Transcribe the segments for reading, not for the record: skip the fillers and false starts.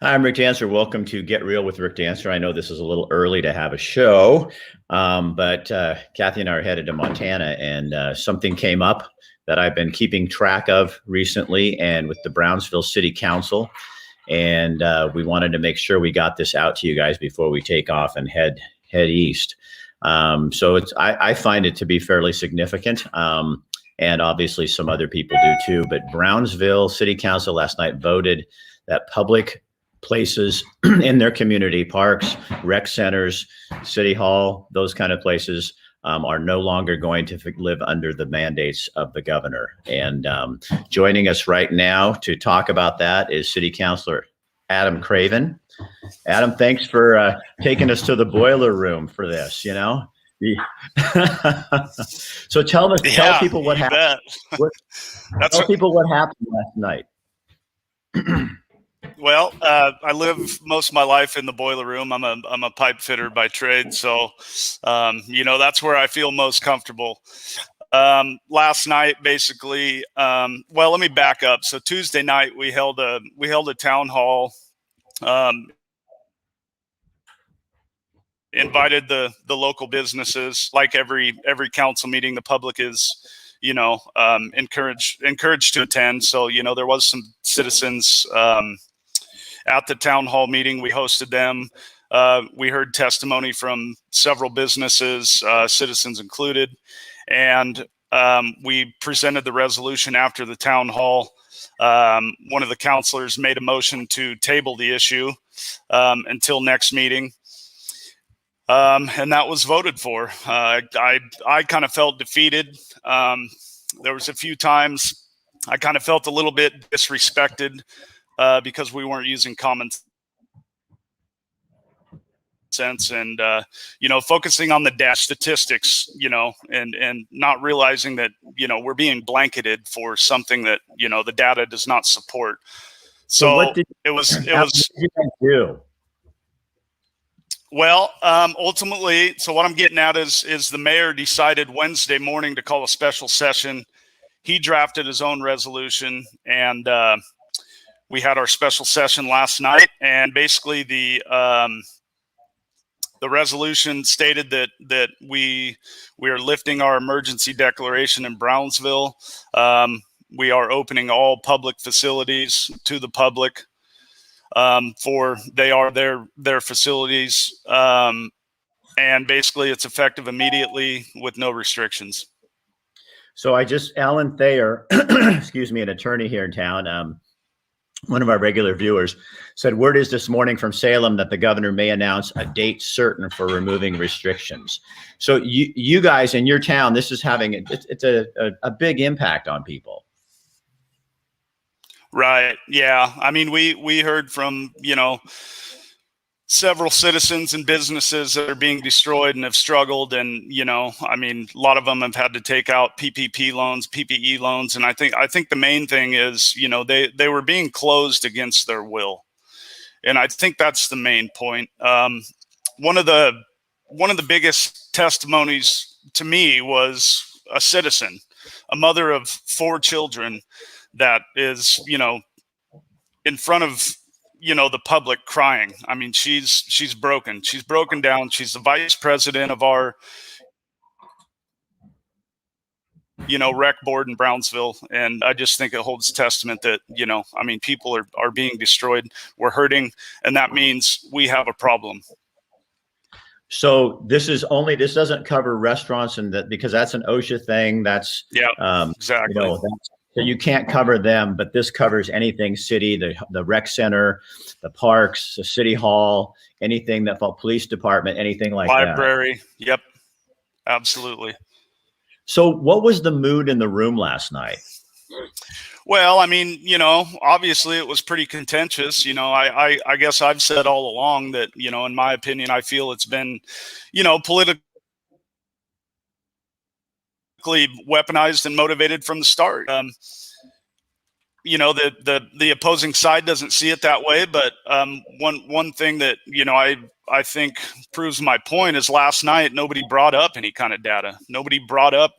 I'm Rick Dancer. Welcome to Get Real with Rick Dancer. I know this is a little early to have a show, but Kathy and I are headed to Montana, and something came up that I've been keeping track of recently, and with the Brownsville City Council, and we wanted to make sure we got this out to you guys before we take off and head east. So I find it to be fairly significant, and obviously some other people do too. But Brownsville City Council last night voted that public places in their community, parks, rec centers, city hall, those kind of places are no longer going to live under the mandates of the governor. And joining us right now to talk about that is City Councilor Adam Craven. Adam, thanks for taking us to the boiler room for this, you know? So tell people what happened. Tell people what happened last night. Well, I live most of my life in the boiler room. I'm a pipe fitter by trade, so that's where I feel most comfortable. Last night, basically, well, let me back up. So Tuesday night, we held a town hall. Invited the local businesses. Like every council meeting, the public is encouraged to attend. So there was some citizens at the town hall meeting. We hosted them. We heard testimony from several businesses, citizens included, and we presented the resolution after the town hall. One of the councilors made a motion to table the issue until next meeting. And that was voted for. I kind of felt defeated. There was a few times I kind of felt a little bit disrespected because we weren't using common sense and, focusing on the dash statistics, and not realizing that, we're being blanketed for something that, the data does not support. So what did you guys do? Well, ultimately, so what I'm getting at is the mayor decided Wednesday morning to call a special session. He drafted his own resolution, and we had our special session last night. And basically, the resolution stated that we are lifting our emergency declaration in Brownsville. We are opening all public facilities to the public. For they are their facilities, and basically it's effective immediately with no restrictions. So Alan Thayer, excuse me, an attorney here in town, one of our regular viewers, said word is this morning from Salem that the governor may announce a date certain for removing restrictions. So you guys in your town, this is having it's a big impact on people. Right. Yeah. I mean, we heard from, several citizens and businesses that are being destroyed and have struggled. And, I mean, a lot of them have had to take out PPE loans. And I think the main thing is, they were being closed against their will. And I think that's the main point. One of the biggest testimonies to me was a citizen, a mother of 4 children, that is, in front of, the public crying. I mean, she's broken. She's broken down. She's the vice president of our, rec board in Brownsville. And I just think it holds testament that, I mean, people are being destroyed. We're hurting. And that means we have a problem. So this doesn't cover restaurants because that's an OSHA thing. That's exactly. So you can't cover them, but this covers anything city, the rec center, the parks, the city hall, anything that police department, anything like that. Library. Yep. Absolutely. So what was the mood in the room last night? Well, I mean, obviously it was pretty contentious. I guess I've said all along that, in my opinion, I feel it's been, politically weaponized and motivated from the start. The opposing side doesn't see it that way, but one thing that I think proves my point is last night nobody brought up any kind of data. Nobody brought up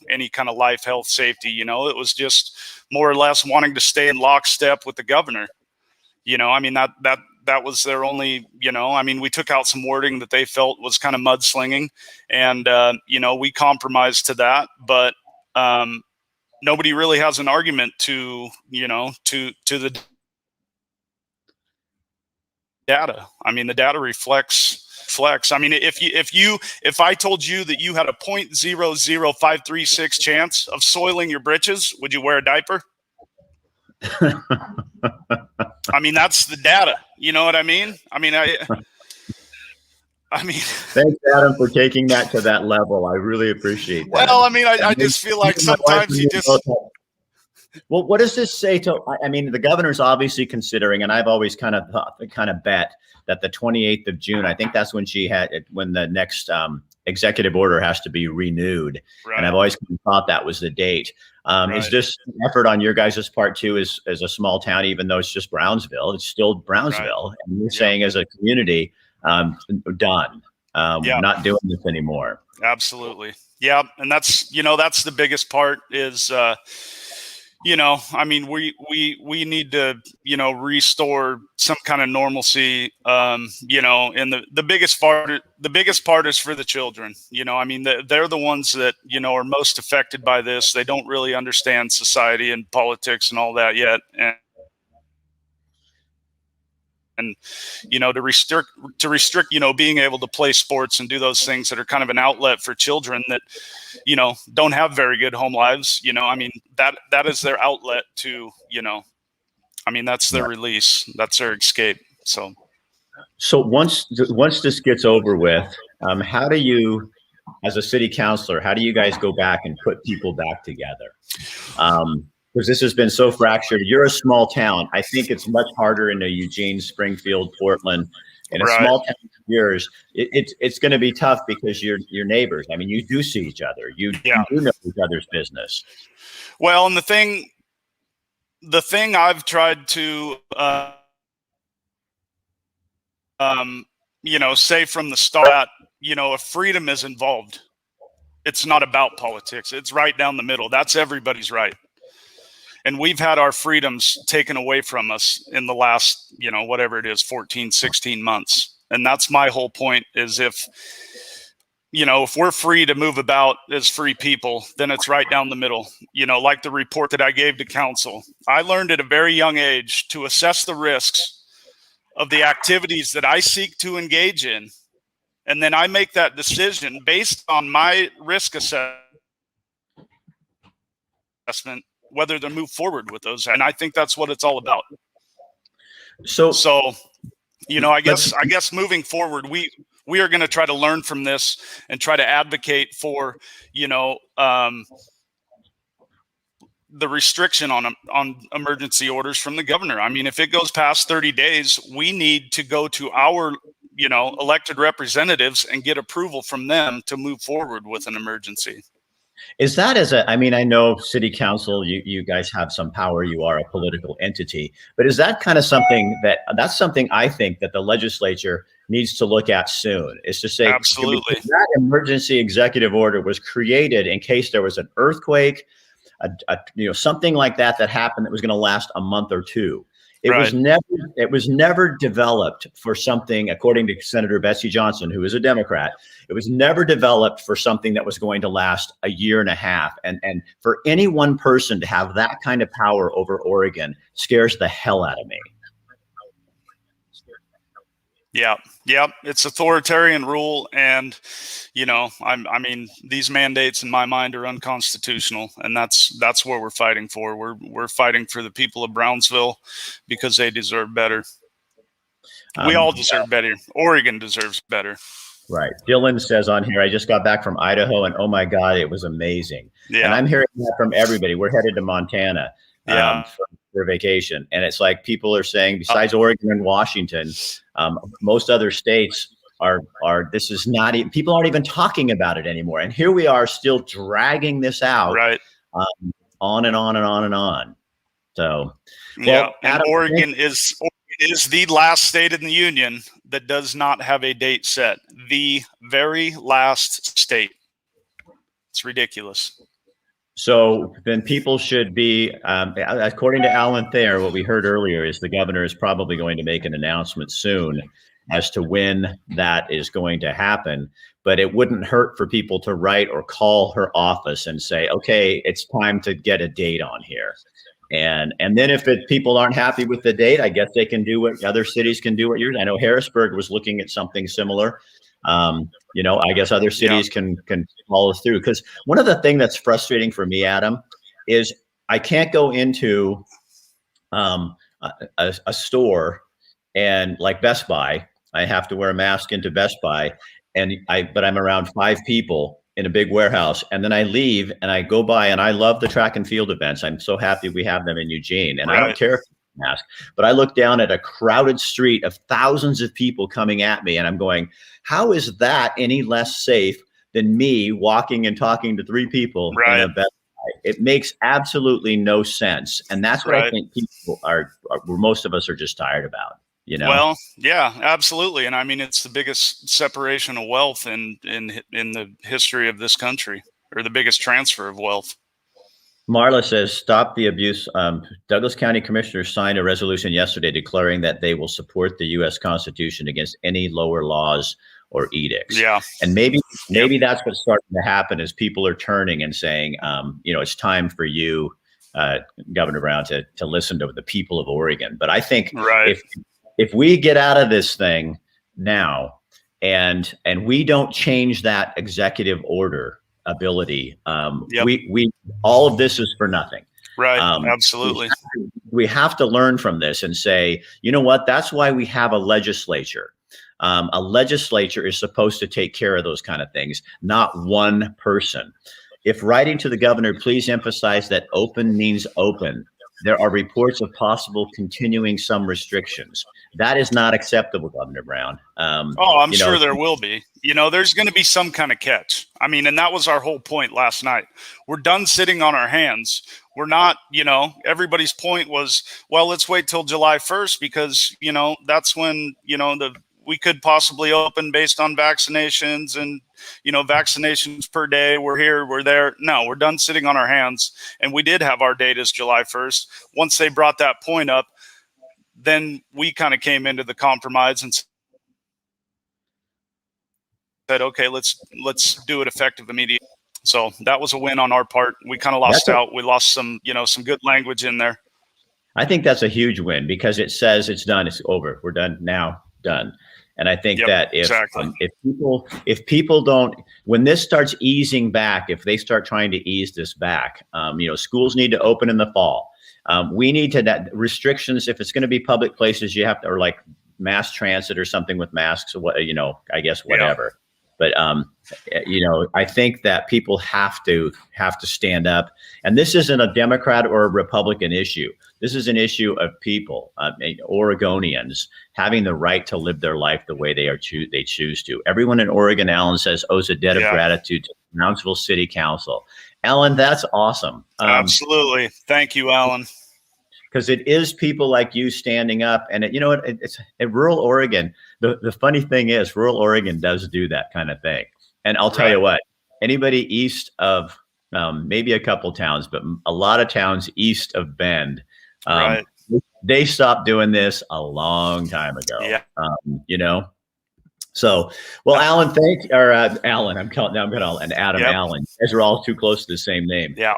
any kind of life, health, safety. It was just more or less wanting to stay in lockstep with the governor. I mean, that was their only, I mean, we took out some wording that they felt was kind of mudslinging, and, we compromised to that, but nobody really has an argument to the data. I mean, the data reflects. I mean, if I told you that you had a 0.00536 chance of soiling your britches, would you wear a diaper? I mean, that's the data. You know what I mean? I mean, thanks, Adam, for taking that to that level. I really appreciate that. Well, I mean, I just feel like sometimes you just. Well, what does this say to? I mean, the governor's obviously considering, and I've always kind of bet that the 28th of June, I think that's when when the next executive order has to be renewed, Right. And I've always thought that was the date. Right. Is this an effort on your guys' part too? As a small town, even though it's just Brownsville, it's still Brownsville, right. And you're saying as a community, done, not doing this anymore. Absolutely, yeah, and that's that's the biggest part is. I mean, we need to, restore some kind of normalcy, and the biggest part is for the children. I mean, they're the ones that, are most affected by this. They don't really understand society and politics and all that yet. And to restrict, being able to play sports and do those things that are kind of an outlet for children that, don't have very good home lives. I mean, that is their outlet to, I mean, that's their release. That's their escape. So once this gets over with, how do you, as a city councilor, how do you guys go back and put people back together? Because this has been so fractured. You're a small town. I think it's much harder in a Eugene, Springfield, Portland. In a small town like yours, it's going to be tough because you're neighbors. I mean, you do see each other. You do know each other's business. Well, and the thing I've tried to, say from the start that, if freedom is involved, it's not about politics. It's right down the middle. That's everybody's right. And we've had our freedoms taken away from us in the last, whatever it is, 14, 16 months. And that's my whole point is if we're free to move about as free people, then it's right down the middle. Like the report that I gave to council, I learned at a very young age to assess the risks of the activities that I seek to engage in. And then I make that decision based on my risk assessment, whether to move forward with those. And I think that's what it's all about. So, I guess moving forward, we are going to try to learn from this and try to advocate for, the restriction on emergency orders from the governor. I mean, if it goes past 30 days, we need to go to our, elected representatives and get approval from them to move forward with an emergency. Is that I mean, I know city council, you guys have some power, you are a political entity, but is that kind of something that's something I think that the legislature needs to look at soon, is to say, absolutely, that emergency executive order was created in case there was an earthquake, something like that happened that was going to last a month or two. It was never developed for something, according to Senator Betsy Johnson, who is a Democrat. It was never developed for something that was going to last a year and a half. And for any one person to have that kind of power over Oregon scares the hell out of me. Yeah. It's authoritarian rule. And, I mean, these mandates in my mind are unconstitutional. And that's what we're fighting for. We're fighting for the people of Brownsville because they deserve better. We all deserve better. Oregon deserves better. Right. Dylan says on here, I just got back from Idaho and oh my God, it was amazing. Yeah. And I'm hearing that from everybody. We're headed to Montana for vacation. And it's like people are saying, besides Oregon and Washington, most other states this is not even, people aren't even talking about it anymore. And here we are still dragging this out, right? On and on and on and on. So, and Adam, Oregon is the last state in the union that does not have a date set. The very last state. It's ridiculous. So then people should be, according to Alan Thayer, what we heard earlier is the governor is probably going to make an announcement soon as to when that is going to happen. But it wouldn't hurt for people to write or call her office and say, okay, it's time to get a date on here. And then if people aren't happy with the date, I guess they can do what other cities can do. I know Harrisburg was looking at something similar. I guess other cities can follow through. Because one of the things that's frustrating for me, Adam, is I can't go into a store and like Best Buy. I have to wear a mask into Best Buy, but I'm around 5 people in a big warehouse, and then I leave and I go by, and I love the track and field events. I'm so happy we have them in Eugene, and I don't care if it's a mask, but I look down at a crowded street of thousands of people coming at me, and I'm going, how is that any less safe than me walking and talking to 3 people in a Best Buy? It makes absolutely no sense, and that's what I think people are most of us are just tired about. Well, yeah, absolutely. And I mean, it's the biggest separation of wealth in the history of this country, or the biggest transfer of wealth. Marla says, stop the abuse. Douglas County commissioners signed a resolution yesterday declaring that they will support the U.S. Constitution against any lower laws or edicts. Yeah. And maybe that's what's starting to happen, is people are turning and saying, it's time for you, Governor Brown, to listen to the people of Oregon. But I think if we get out of this thing now and we don't change that executive order ability, we all of this is for nothing. Right. Absolutely. We have to learn from this and say, you know what? That's why we have a legislature. A legislature is supposed to take care of those kind of things, not one person. If writing to the governor, please emphasize that open means open. There are reports of possible continuing some restrictions. That is not acceptable, Governor Brown. I'm sure there will be. There's going to be some kind of catch. I mean, and that was our whole point last night. We're done sitting on our hands. We're not, everybody's point was, well, let's wait till July 1st because, that's when, we could possibly open based on vaccinations and, vaccinations per day. We're here, we're there. No, we're done sitting on our hands. And we did have our date as July 1st. Once they brought that point up, then we kind of came into the compromise and said, okay, let's do it effective immediately. So that was a win on our part. We kind of lost out. We lost some good language in there. I think that's a huge win because it says it's done. It's over. We're done now. Done. And I think that if people don't, when this starts easing back, if they start trying to ease this back, schools need to open in the fall. We need that restrictions. If it's going to be public places, you have to, or like mass transit or something with masks, or what, I guess whatever. Yeah. But I think that people have to stand up. And this isn't a Democrat or a Republican issue. This is an issue of people, Oregonians, having the right to live their life the way they choose to. Everyone in Oregon, Alan says, owes a debt of gratitude to Brownsville City Council. Alan, that's awesome. Absolutely. Thank you, Alan. Because it is people like you standing up, and it's in rural Oregon. The funny thing is, rural Oregon does do that kind of thing. And I'll tell you what, anybody east of maybe a couple towns, but a lot of towns east of Bend, they stopped doing this a long time ago. Yeah. So, well, Alan, Alan, I'm calling and Adam Allen. You guys are all too close to the same name. Yeah.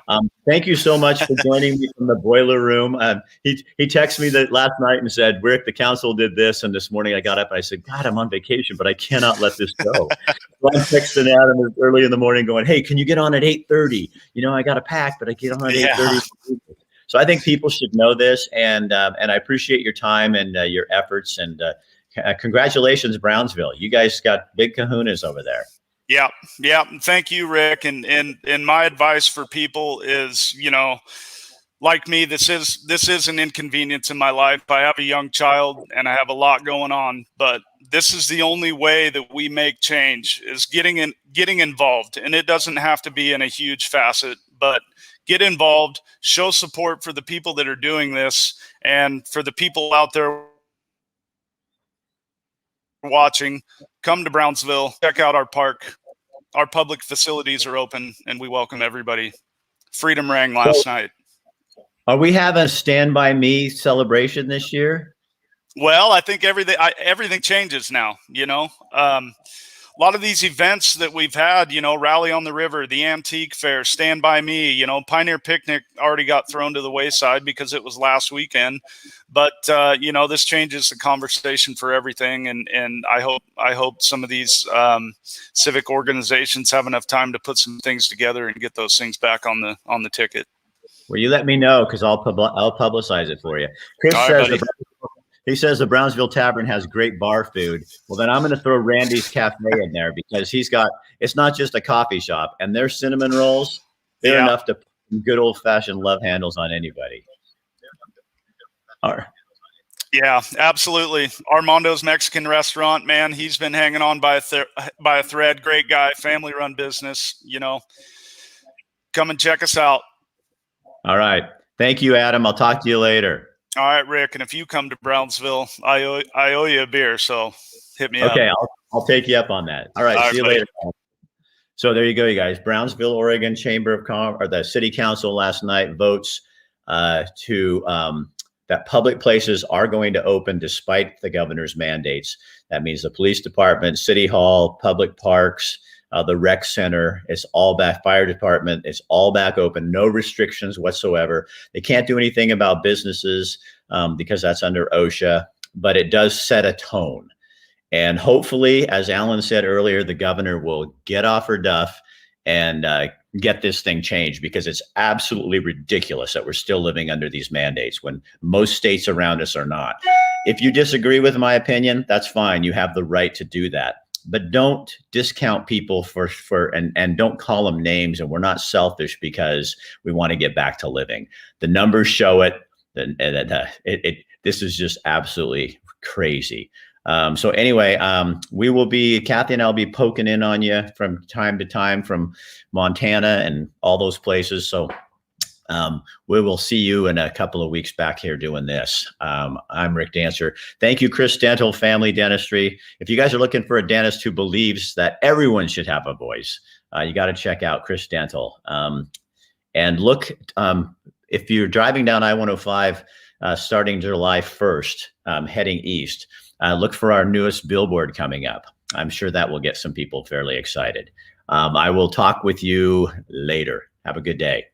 Thank you so much for joining me from the boiler room. He texted me that last night and said, Rick, the council did this. And this morning I got up and I said, God, I'm on vacation, but I cannot let this go. So I'm texting Adam early in the morning going, hey, can you get on at 8:30? I got to pack, but I get on at 8:30. So I think people should know this. And I appreciate your time and your efforts. And congratulations, Brownsville. You guys got big kahunas over there. Yeah. Thank you, Rick. And my advice for people is, like me, this is an inconvenience in my life. I have a young child and I have a lot going on, but this is the only way that we make change is getting involved. And it doesn't have to be in a huge facet, but get involved, show support for the people that are doing this, and for the people out there watching, come to Brownsville, check out our park. Our public facilities are open and we welcome everybody. Freedom rang last night. Are we having a Stand By Me celebration this year? Well, I think everything changes now, a lot of these events that we've had, Rally on the River, the Antique Fair, Stand By Me, Pioneer Picnic already got thrown to the wayside because it was last weekend. But, this changes the conversation for everything. And I hope some of these civic organizations have enough time to put some things together and get those things back on the ticket. Well, you let me know, because I'll publicize it for you. Chris says he says the Brownsville Tavern has great bar food. Well, then I'm going to throw Randy's Cafe in there, because it's not just a coffee shop, and their cinnamon rolls, they're enough to put good old fashioned love handles on anybody. All right. Yeah, absolutely. Armando's Mexican restaurant, man, he's been hanging on by a thread. Great guy, family run business, come and check us out. All right. Thank you, Adam. I'll talk to you later. All right, Rick. And if you come to Brownsville, I owe you a beer. So hit me up. Okay. I'll take you up on that. All right. See you later. So there you go, you guys. Brownsville, Oregon Chamber of Commerce, or the City Council last night votes that public places are going to open despite the governor's mandates. That means the police department, city hall, public parks, the rec center, it's all back. Fire department, it's all back open. No restrictions whatsoever. They can't do anything about businesses because that's under OSHA, but it does set a tone. And hopefully, as Alan said earlier, the governor will get off her duff and get this thing changed, because it's absolutely ridiculous that we're still living under these mandates when most states around us are not. If you disagree with my opinion, that's fine. You have the right to do that. But don't discount people and don't call them names. And we're not selfish because we want to get back to living. The numbers show it. This is just absolutely crazy. So anyway, Kathy and I'll be poking in on you from time to time from Montana and all those places. So we will see you in a couple of weeks back here doing this. I'm Rick Dancer. Thank you, Chris Dental Family Dentistry. If you guys are looking for a dentist who believes that everyone should have a voice, you got to check out Chris Dental. And look, if you're driving down I-105 starting July 1st, heading east, look for our newest billboard coming up. I'm sure that will get some people fairly excited. I will talk with you later. Have a good day.